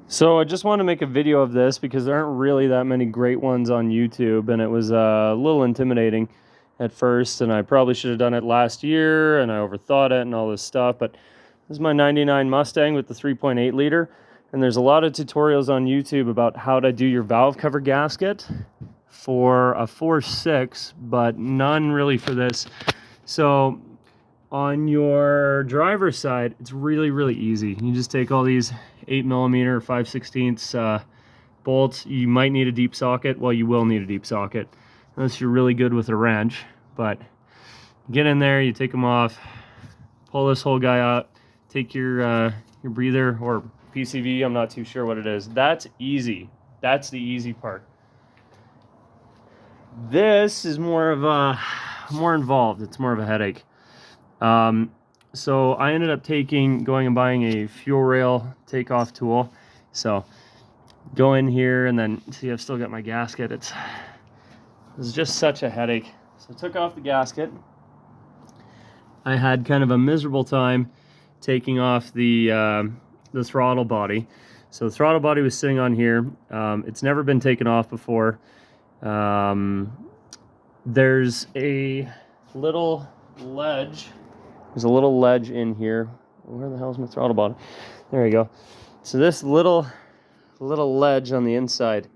So I just want to make a video of this because there aren't really that many great ones on YouTube, and it was a little intimidating at first, and I probably should have done it last year, and I overthought it and all this stuff. But this is my 99 Mustang with the 3.8 liter, and there's a lot of tutorials on YouTube about how to do your valve cover gasket for a 4.6, but none really for this. So on your driver's side, it's really easy. You just take all these 8mm 5/16 bolts. You might need a deep socket. Well, you will need a deep socket unless you're really good with a wrench. But get in there, you take them off, pull this whole guy out, take your breather or PCV, I'm not too sure what it is. That's easy. That's the easy part. This is more involved. It's more of a headache. So I ended up going and buying a fuel rail takeoff tool. So go in here, and then see, I've still got my gasket. It's just such a headache. So I took off the gasket. I had kind of a miserable time taking off the throttle body. So the throttle body was sitting on here. It's never been taken off before. There's a little ledge. There's a little ledge in here. Where the hell's my throttle body? There we go. So this little ledge on the inside,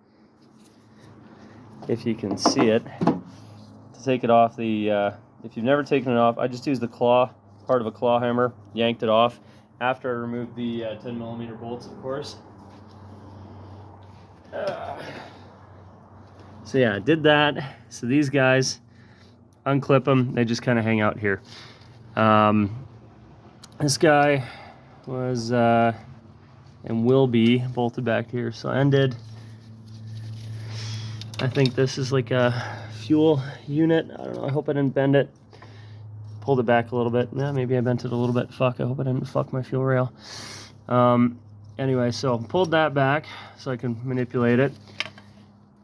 if you can see it, to take it off if you've never taken it off, I just used the claw, part of a claw hammer, yanked it off after I removed the 10mm bolts, of course. So yeah, I did that. So these guys, unclip them, they just kind of hang out here. This guy was and will be bolted back here. So I undid. I think this is like a fuel unit. I don't know. I hope I didn't bend it. Pulled it back a little bit. Yeah, maybe I bent it a little bit. Fuck. I hope I didn't fuck my fuel rail. Anyway, so pulled that back so I can manipulate it.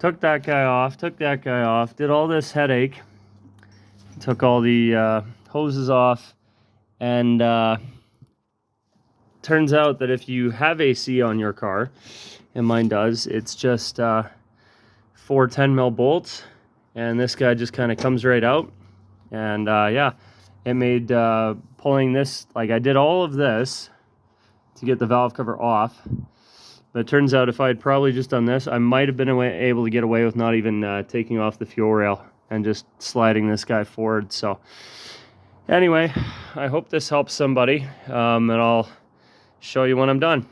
Took that guy off. Took that guy off. Did all this headache. Took all the hoses off, and turns out that if you have AC on your car, and mine does, it's just 4 10mm bolts, and this guy just kind of comes right out. And yeah, it made pulling this, like, I did all of this to get the valve cover off, but it turns out if I had probably just done this, I might have been able to get away with not even taking off the fuel rail and just sliding this guy forward. So anyway, I hope this helps somebody, and I'll show you when I'm done.